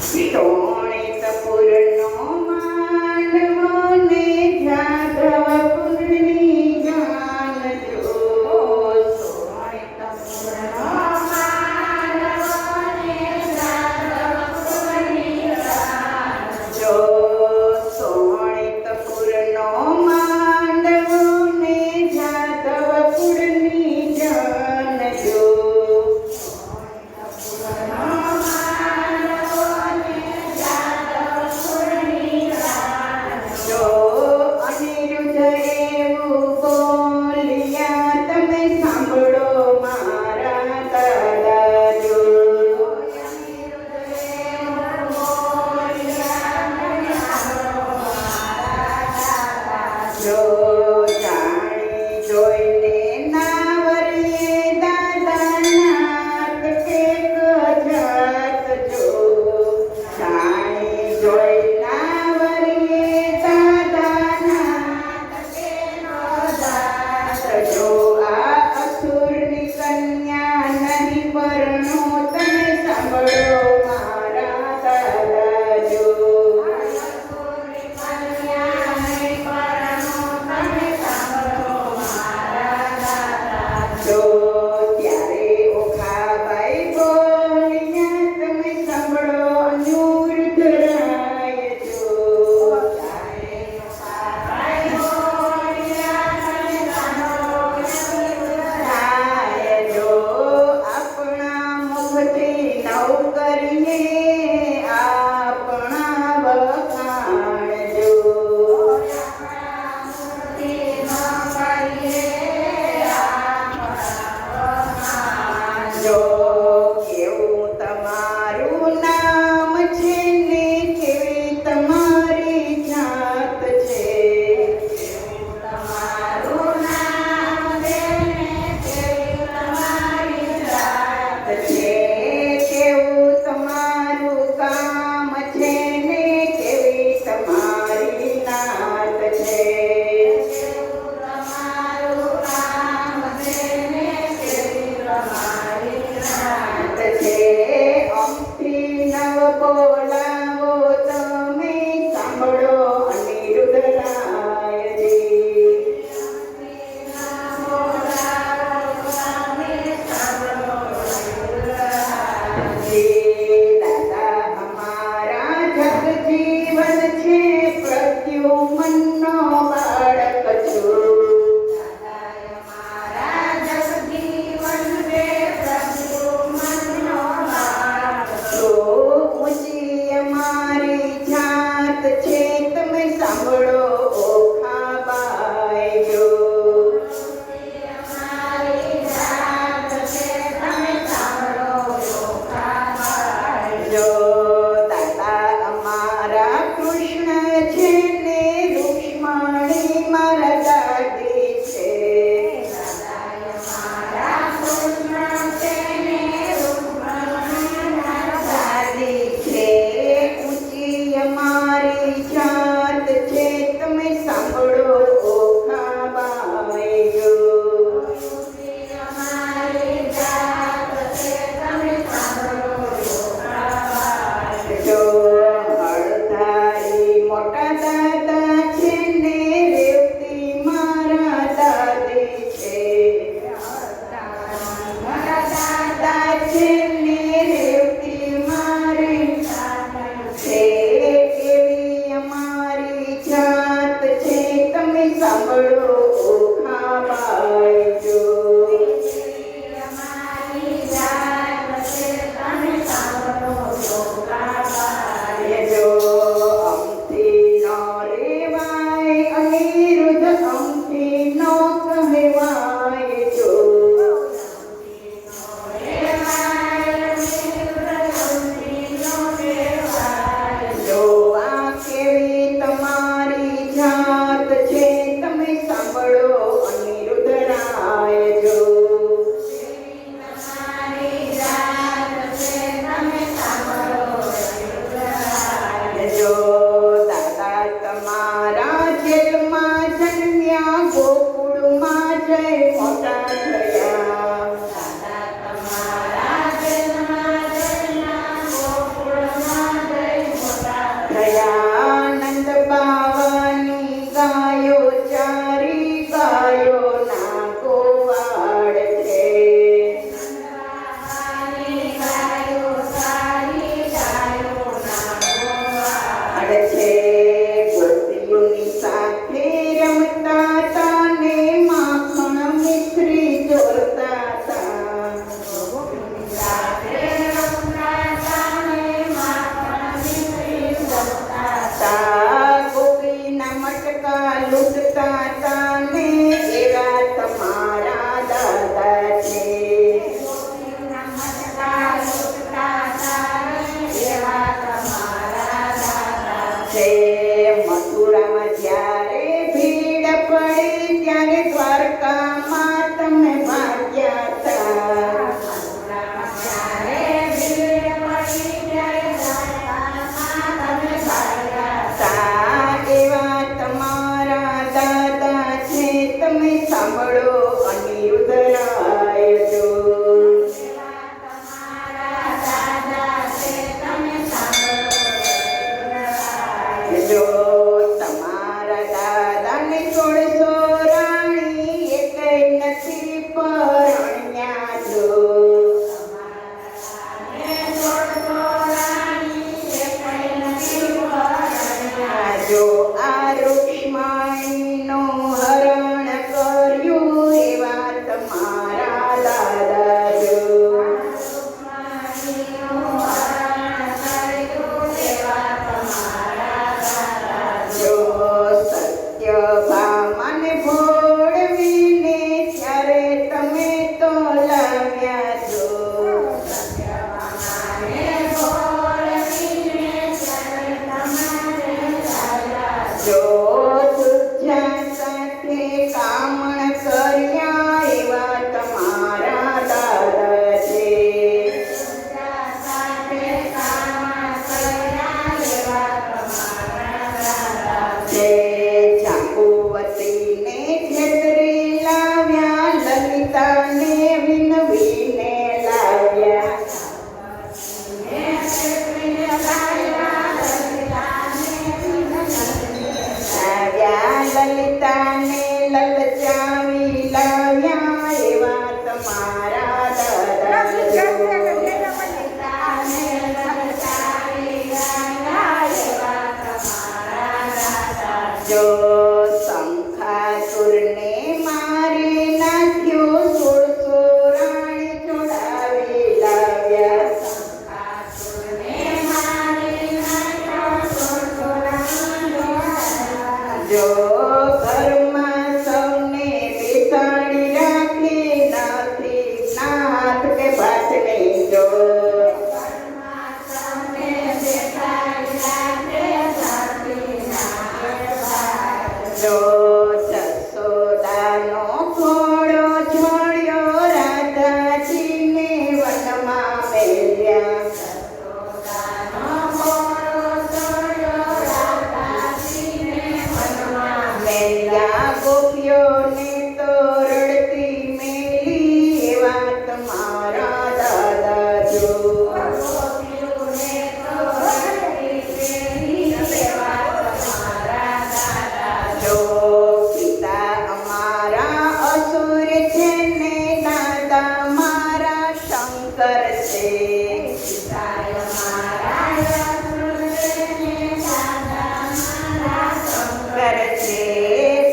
શોણિતપુરનો માંડવો ને જાદવપુરની જાણજો. શોણિતપુરનો માંડવો ને જાદવપુરની જાણજો. શોણિતપુરનો માંડવો ને જાદવપુરની જાણજો. જો શંખાસુરને મારે નાખ્યો, 1600 રાણી છોડાવી લાવ્યા. જો ઘરમાં સૌને બેસાડી રાખે, નથી નાથ કે ભાતને જો. જો જશોદાનો ઘોડો છોડ્યો, રાધાજીને વનમાં મેલ્યા. મેલ્યા ગોપીઓને તો રડતી મેલી, એવા તમારા દાદા જો. જો પિતા અમારા અસુર છે ને દાદા મારા શંકર છે. શંકર છે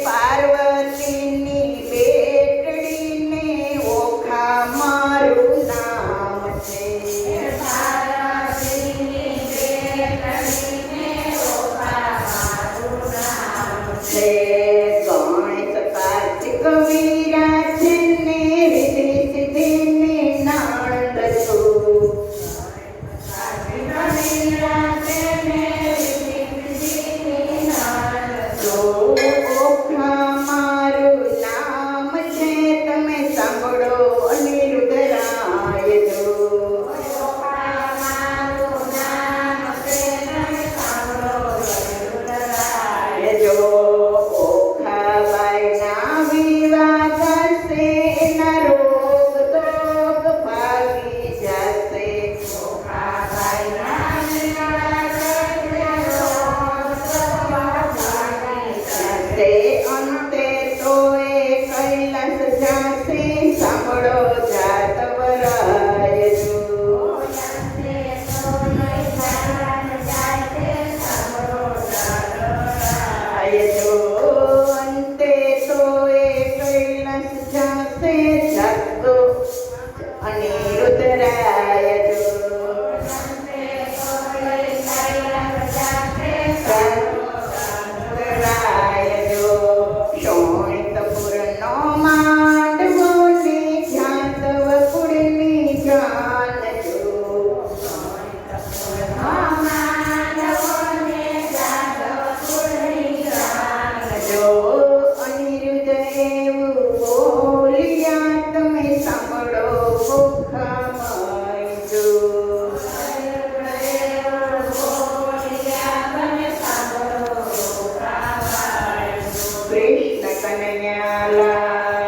પાર્વતીની બેટડીને, ઓખા મારું નામ છે. છે ગણેશ કાર્તિક વીરા છે ને, રિદ્ધિ સિદ્ધિને નણંદ છું. જો ઓખા મારું નામ છે, તમે સાંભળો અનિરુદ્ધરાય જો. જો ઓખાબાઈના વિવાહ કરશે, એના રોગ દોગ ભાગી જશે. જશે અંતે તો એ કૈલાસ જાશે, સાંભળો જાતવરાય જો. જો અંતે તો એ કૈલાસ જાશે, જાતો અનિરુદ્ધરાય જો. રાય જો શોણિતપુરનો માંડવો ને, જાતવ કુળની જાન જો. જો અનિરુદ્ધ એવું બોલ્યા, તમે સાંભળો ઓખાબાઈ જો. કૃષ્ણ કનૈયા લાલ